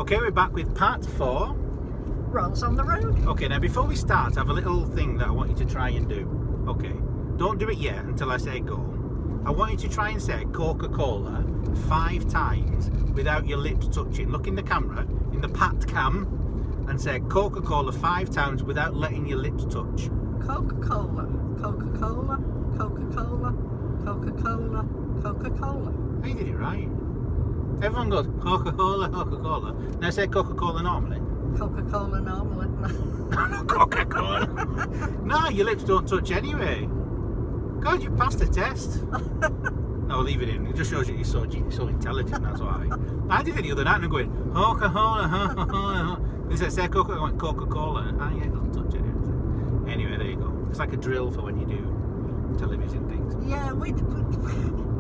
Okay, we're back with part 4. Rolls on the road. Okay, now before we start, I have a little thing that I want you to try and do. Okay, don't do it yet until I say go. I want you to try and say Coca-Cola 5 times without your lips touching. Look in the camera, in the pat cam, and say Coca-Cola 5 times without letting your lips touch. Coca-Cola, Coca-Cola, Coca-Cola, Coca-Cola, Coca-Cola. Oh, you did it right. Everyone goes Coca-Cola, Coca-Cola. Now say Coca-Cola normally. Coca-Cola normally. Coca-Cola. No, your lips don't touch anyway. God, you passed the test. No, leave it in. It just shows you you're so intelligent, that's why. I did it the other night and I'm going, Coca-Cola, Coca-Cola. They said, say Coca-Cola, I went Coca-Cola. Ah, yeah, it doesn't touch it. Anyway, there you go. It's like a drill for when you do television things. Yeah, we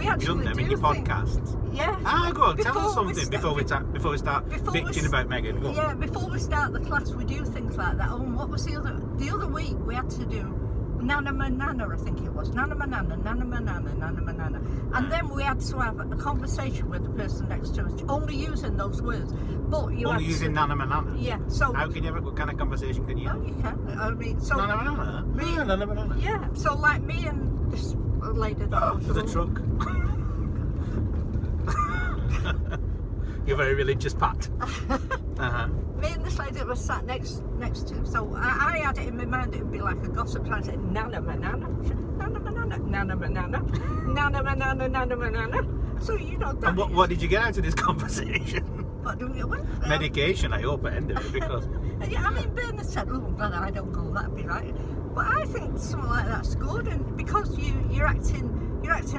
actually done them do in your things. podcasts. Yeah. Go on, tell us something before we start bitching about Meghan. Go on. Yeah, before we start the class, we do things like that. Oh, and what was the other week? We had to do Nana Manana, I think it was. Nana Manana, Nana Manana, Nana Manana. And then we had to have a conversation with the person next to us, only using those words. But you only using Nana Manana? Yeah, so... How can you have what kind of conversation can you have? Oh, you can. I mean, so... Nana Manana? Nana Manana? Yeah, so like me and this lady that was... the truck. You're very religious, Pat. Me and this lady that was sat next to him. So I had it in my mind, it would be like a gossip trying to say Nana Manana, Nana Manana, Nana Manana, Nana Manana, Nana Manana. So you know that. And what did you get out of this conversation? What do we well, medication, I hope, at the end of it, because... Yeah, I mean, Bernard said, oh, I'm glad I don't go, that'd be right. But I think something like that's good, and because you're acting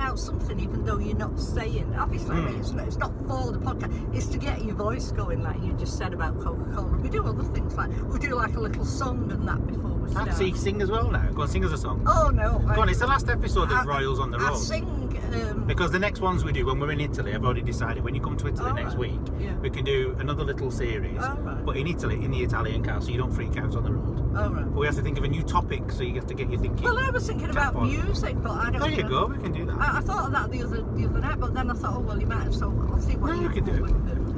out something even though you're not saying. Obviously, I mean, it's not for the podcast, it's to get your voice going, like you just said about Coca-Cola. We do other things, like we do like a little song and that before we start. So you sing as well now? Go on, sing us a song. Oh no. Go on, it's the last episode of Royals on the Road. I sing... because the next ones we do, when we're in Italy, I've already decided, when you come to Italy next week, we can do another little series, but in Italy, in the Italian car, so you don't freak out on the road. Oh, right. But we have to think of a new topic, so you have to get your thinking. Well, I was thinking about music, but I don't know. There you go, we can do that. I thought of that the other night, but then I thought, oh, well, you might have, so I'll see what you can do.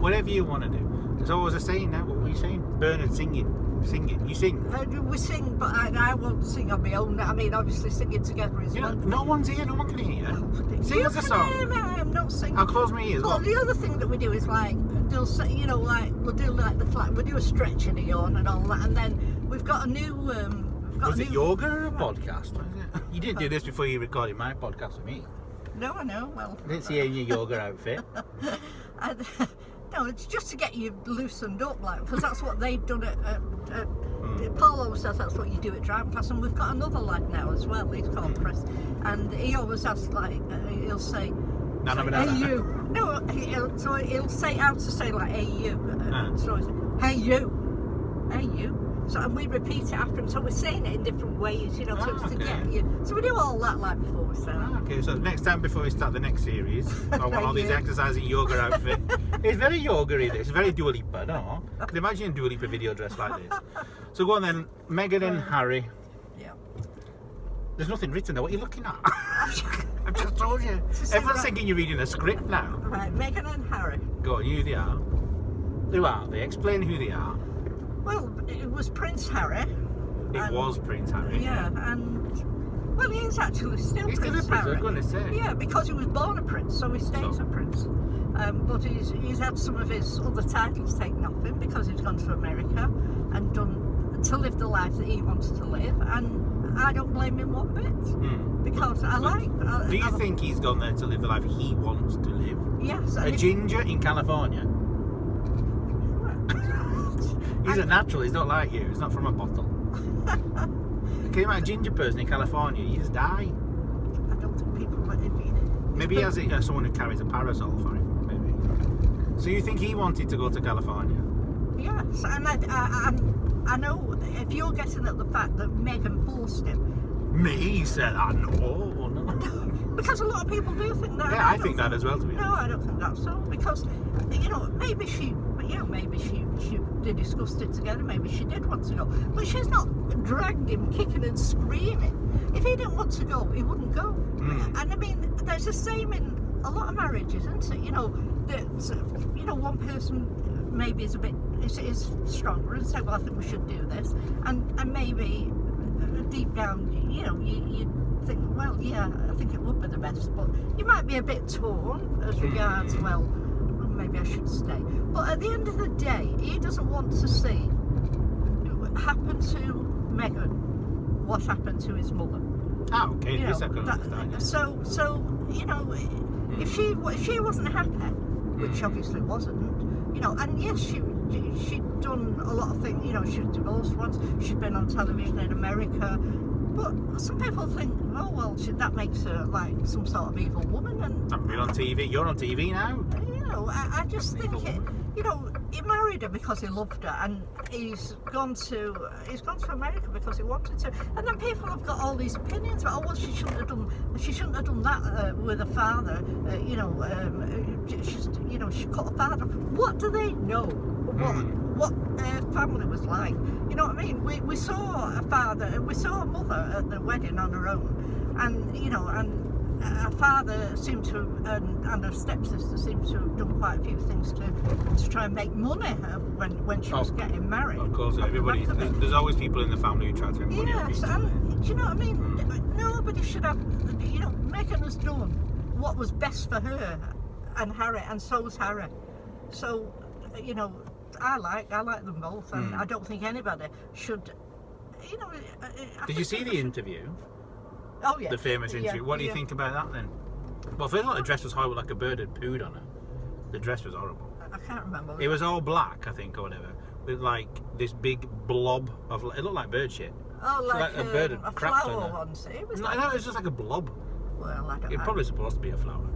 Whatever you want to do. There's always a saying now, what were you saying? Bernard singing. You sing. We sing, but I won't sing on my own. I mean, obviously singing together is one. No one's here, no one can hear you. Sing us a song. I'm not singing. I'll close my ears. Well, the other thing that we do is like, they'll say, you know, like we'll do like we'll do a stretch in a yawn and all that, and then we've got a new. Was it yoga or a podcast? You didn't do this before you recorded my podcast with me. No, I know. Well, I didn't see you in your yoga outfit. No, it's just to get you loosened up, like, because that's what they've done at Paul always says that's what you do at driving class, and we've got another lad now as well, he's called Kris, and he always asks, like, he'll say, hey you. No, he'll say how to say, like, hey you. So he's hey you. Hey you. So, and we repeat it after him, so we're saying it in different ways, you know, so it's to get you. So we do all that, like, before we start. Okay, so next time before we start the next series, I want all these exercising yoga outfit. It's very yoga-y, this. It's very Dua Lipa, no? I can imagine a Dua Lipa video dressed like this. So go on then, Meghan and Harry. Yeah. There's nothing written there. What are you looking at? I've just told you. Everyone's thinking you're reading a script now. Right, Meghan and Harry. Go on, who they are. Who are they? Explain who they are. Well, it was Prince Harry. It was Prince Harry. Yeah, and well, he is actually still He's Prince still a prince, Harry. I was going to say. Yeah, because he was born a prince, so he stays a prince. But he's had some of his other titles taken off him because he's gone to America and to live the life that he wants to live, and I don't blame him one bit because I like. Do you think he's gone there to live the life he wants to live? Yes. A ginger in California. He's a natural. He's not like you. He's not from a bottle. Can you imagine a ginger person in California? You just die. I don't think people. Maybe he has someone who carries a parasol for him. Maybe. So you think he wanted to go to California? Yes, and I know if you're getting at the fact that Meghan forced him. Me? He said, I know. No. Because a lot of people do think that. Yeah, I think that as well, to be honest. No, I don't think that's so. Because, you know, maybe she they discussed it together, maybe she did want to go. But she's not dragged him kicking and screaming. If he didn't want to go, he wouldn't go. And I mean, there's the same in a lot of marriages, isn't it? You know, that, you know, one person maybe is a bit is stronger and say, well, I think we should do this, and maybe deep down, you think, well, yeah, I think it would be the best, but you might be a bit torn as regards, well, maybe I should stay. But at the end of the day, he doesn't want to see happen to Meghan what happened to his mother. Oh, okay. Yes, I can understand. So if she wasn't happy, which she obviously wasn't, and yes, she'd done a lot of things. She was divorced once. She'd been on television in America. But some people think, oh well, that makes her like some sort of evil woman. And I've been on TV. You're on TV now. I just think he married her because he loved her, and he's gone to America because he wanted to. And then people have got all these opinions about, oh well, she shouldn't have done that with her father. She cut her father. What do they know? What family was like? You know what I mean? We saw a mother at the wedding on her own, and her father seemed to, and her stepsister seemed to have done quite a few things to try and make money when she was getting married. Of course, everybody. There's always people in the family who try to make money. Yes, and do you know what I mean? Nobody should have. Meghan has done what was best for her and Harry, and so's Harry. So, I like them both, and I don't think anybody should. Did you see the interview? Oh yeah. The famous interview. What do you think about that then? Well, first of all, the dress was horrible, like a bird had pooed on her. The dress was horrible. I can't remember. It was all black, I think, or whatever, with like this big blob of. It looked like bird shit. Oh, so like a bird had crapped on her. One, see? It was no, it was just like a blob. Well, I don't know. It's probably supposed to be a flower.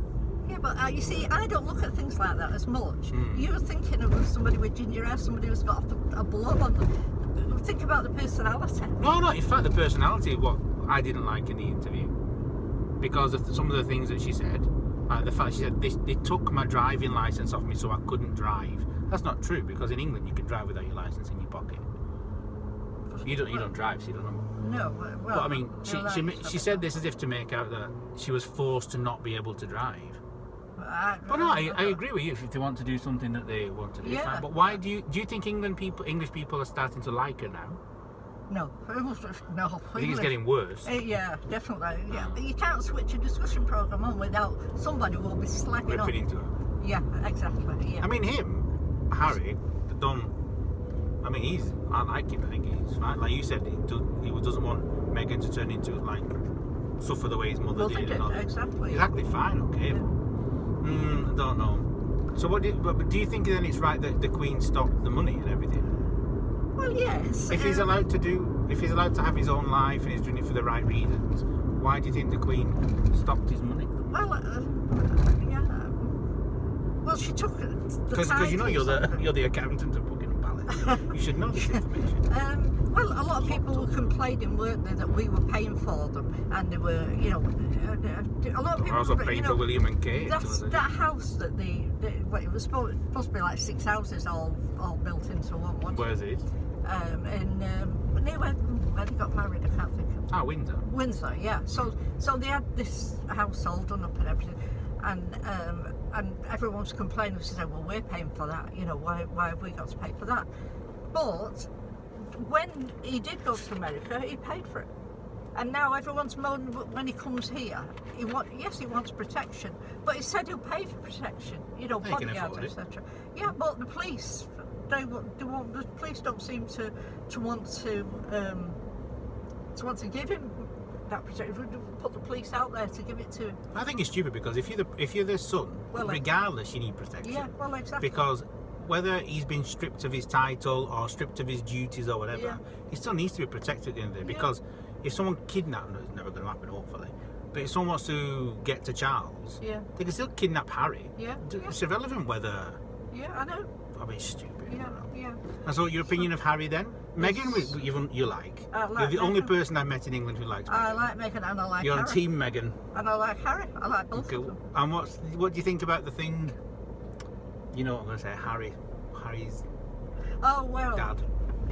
Yeah, but you see, I don't look at things like that as much. You're thinking of somebody with ginger hair, somebody who's got a blob on them. Think about the personality. No, in fact, the personality is what I didn't like in the interview. Because of some of the things that she said. The fact she said, they took my driving licence off me so I couldn't drive. That's not true, because in England you can drive without your licence in your pocket. You don't drive, so you don't know. No, well... But I mean, she said this as if to make out that she was forced to not be able to drive. But no, I agree with you. If they want to do something that they want to do, fine. But why do you think English people are starting to like her now? No. I think it's getting worse. Yeah, definitely. Yeah, you can't switch a discussion programme on without somebody will be slagging ripping into her. Yeah, exactly. Yeah. I mean, Harry, I like him. I think he's fine. Like you said, he doesn't want Meghan to turn into suffer the way his mother did. Exactly. Exactly fine. Okay. Yeah. I don't know. So but do you think then it's right that the Queen stopped the money and everything? Well, yes. If he's allowed to have his own life and he's doing it for the right reasons, why do you think the Queen stopped his money? Well, yeah. Well, she took the because you're the accountant of Buckingham Palace. You should know this information. Well, a lot of people were complaining, weren't they, that we were paying for them, and they were, a lot of people. Also paying for William and Kate. That house that it was supposed to be like 6 houses all built into one. Where's it? Near where they got married, I can't think of. Windsor. Windsor, yeah. So they had this house all done up and everything, and everyone was complaining. She said, "Well, we're paying for that. Why have we got to pay for that?" But when he did go to America, he paid for it. And now everyone's moaning when he comes here. He wants protection, but he said he'll pay for protection. Bodyguards, etc. Yeah, but the police, the police don't seem to want to give him that protection. Put the police out there to give it to him. I think it's stupid because if you're the son, regardless, you need protection. Yeah, well, exactly. Because whether he's been stripped of his title or stripped of his duties or whatever, he still needs to be protected at the end of the day. Because if someone kidnapped him, it's never going to happen, hopefully. But if someone wants to get to Charles, they can still kidnap Harry. It's irrelevant whether. Yeah, I know. I mean, it's stupid. Yeah. And so, your opinion of Harry then? Meghan, you like? You're the only person I've met in England who likes Meghan. I like Meghan and I like You're Harry. on Team Meghan. And I like Harry. I like both of them. And what do you think about the thing? You know what I'm going to say, Harry's dad.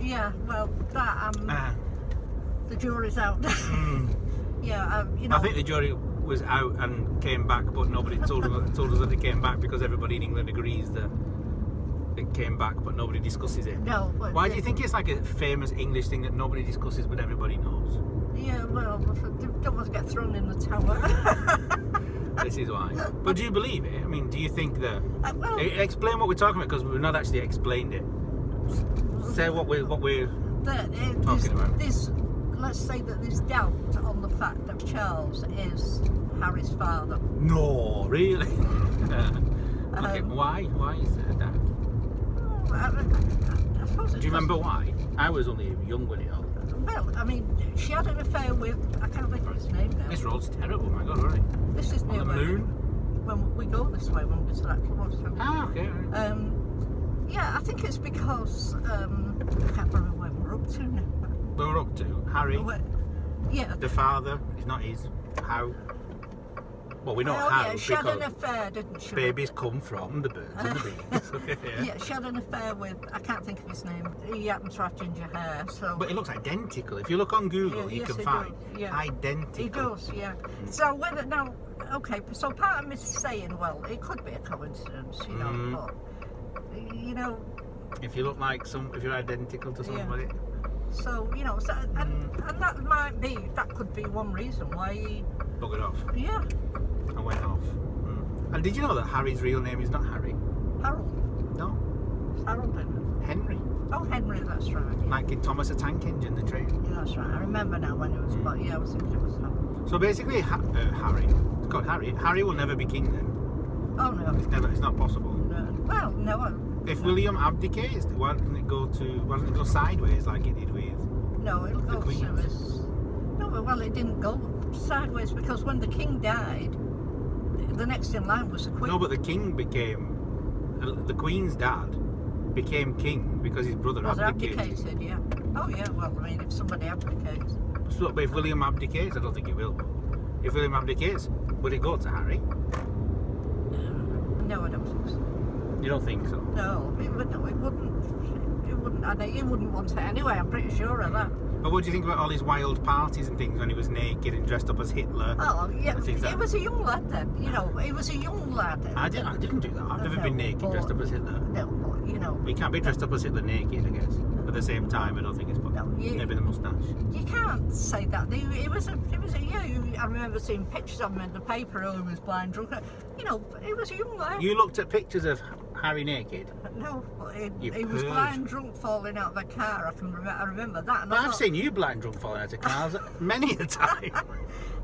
Yeah, well, that the jury's out. Yeah, I think the jury was out and came back, but nobody told us that they came back because everybody in England agrees that it came back, but nobody discusses it. No. But Why do you think it's like a famous English thing that nobody discusses but everybody knows? Yeah, well, don't want to get thrown in the tower. This is why. But do you believe it? I mean, do you think that... well, explain what we're talking about, because we've not actually explained it. Say what we're talking about. Let's say that there's doubt on the fact that Charles is Harry's father. No, really? Okay, why? Why is there that? I suppose Do you remember why? I was only young when it all. Well, I mean, she had an affair with, I can't think of his name now. This road's terrible, my God, already. This is near On the moon? When we go this way, when we go to that club. So. Ah, okay. Right. Yeah, I think it's because, I can't remember where we're up to now. Where we're up to? Harry? Yeah. The father, it's not his. How? Well, we know how, yeah, she had an affair, didn't she? Babies come from the birds and the bees. Yeah, she had an affair with, I can't think of his name, he happens to have ginger hair, so... But it looks identical. If you look on Google, you can find identical. He does, yeah. So whether, now, okay, so part of me is saying, well, it could be a coincidence, you know, but, you know... If you look like if you're identical to somebody... Yeah. So, you know, and that could be one reason why he... Buggered off. Yeah. And went off. And did you know that Harry's real name is not Harry? Harold. No. It's Harold, isn't it? Henry. Oh, Henry, that's right. Yeah. Like in Thomas the Tank Engine, the train. Yeah, that's right. I remember now when it was, but yeah, I was thinking it was Harold. So basically, Harry, it's called Harry. Harry will never be king then. Oh, no. It's not possible. No. Well, no. If William abdicates, why doesn't it go sideways like it did with No, it'll go Queen? No, well, it didn't go sideways because when the king died, the next in line was the Queen. No, but the king the Queen's dad became king because his brother abdicated. Yeah. Oh, yeah, well, I mean, if somebody abdicates. So, but if William abdicates, I don't think he will. If William abdicates, would it go to Harry? No, I don't think so. You don't think so? No, it wouldn't. And he wouldn't want it anyway, I'm pretty sure of that. But what do you think about all his wild parties and things when he was naked and dressed up as Hitler? Oh, yeah, he was a young lad then, you know, he was a young lad. I didn't do that. I've never been naked dressed up as Hitler. No, but, you know. You can't be dressed up as Hitler naked, I guess. At the same time, I don't think it's possible. No, maybe the moustache. You can't say that. I remember seeing pictures of him in the paper, he was blind drunk. You know, he was a young lad. You looked at pictures of Harry naked? No, he was blind drunk falling out of a car. I remember that. And I've seen you blind drunk falling out of cars many a time.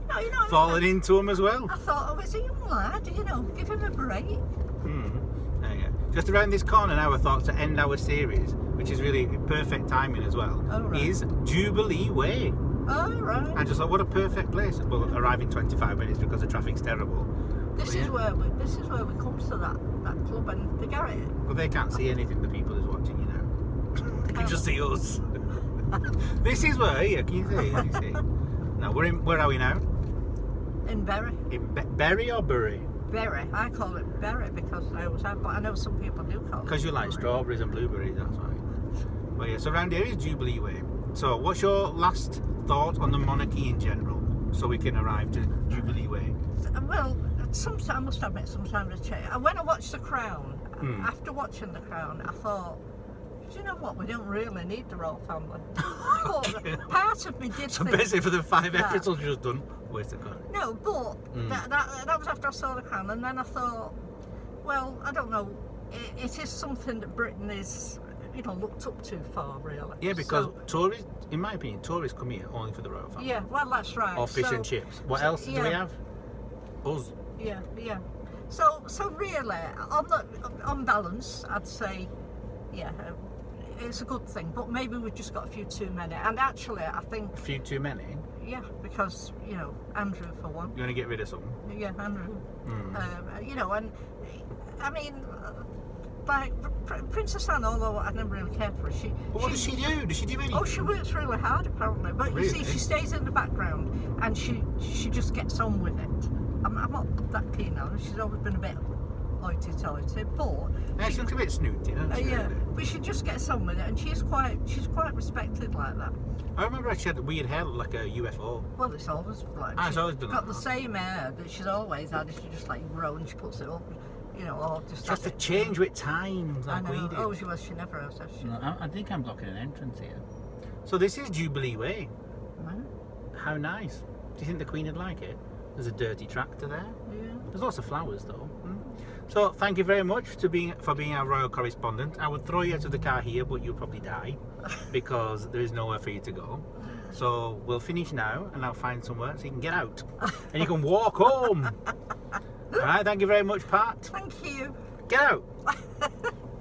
No, you know, falling into them as well. I thought, it's a young lad, you know, give him a break. Yeah. Just around this corner now, I thought to end our series, which is really perfect timing as well, is Jubilee Way. Oh, right. I just thought, what a perfect place. We'll arrive in 25 minutes because the traffic's terrible. This is where we come to that club and the garage. Well, they can't see anything, the people who's watching you now. They can just see us. This is where, here, can you see? Now, where are we now? In Bury. In Bury or Bury? Bury. I call it Bury because I always have, but I know some people do call it. Because you like strawberries and blueberries, that's why. Well, yeah, so around here is Jubilee Way. So, what's your last thought on the monarchy in general, so we can arrive to Jubilee Way? Well, I must admit, sometimes I change. When I watched The Crown, after watching The Crown, I thought, do you know what? We don't really need the royal family. But part of me did so think... basically for the 5 episodes you've done, waste of time. No, but that was after I saw The Crown, and then I thought, well, I don't know, it is something that Britain is, you know, looked up to for, really. Yeah, because tourists, in my opinion, tourists come here only for the royal family. Yeah, well, that's right. Or fish and chips. What else do we have? Us. Yeah. So really, on balance, I'd say, yeah, it's a good thing. But maybe we've just got a few too many. And actually, I think... A few too many? Yeah, because, you know, Andrew for one. You're going to get rid of some? Yeah, Andrew. You know, and I mean, like Princess Anne, although I never really cared for her, what does she do? Does she do anything? Oh, she works really hard apparently. But really? You see, she stays in the background and she just gets on with it. I'm not that keen on her. She's always been a bit hoity-toity, but she looks a bit snooty, doesn't she? Yeah, but she just gets on with it, and she's quite respected like that. I remember she had weird hair like a UFO. Well, it's always like it's always been got like the same hair that she's always had. She just like grows and she puts it up. you know, or just Just to have it. change with times I like we know. did. Oh, she never has, has she? No, I think I'm blocking an entrance here. So this is Jubilee Way. No. How nice. Do you think the Queen would like it? There's a dirty tractor there. Yeah. There's lots of flowers though. So thank you very much for being our royal correspondent. I would throw you out of the car here, but you'll probably die because there is nowhere for you to go. So we'll finish now and I'll find somewhere so you can get out and you can walk home. All right, thank you very much, Pat. Thank you. Get out.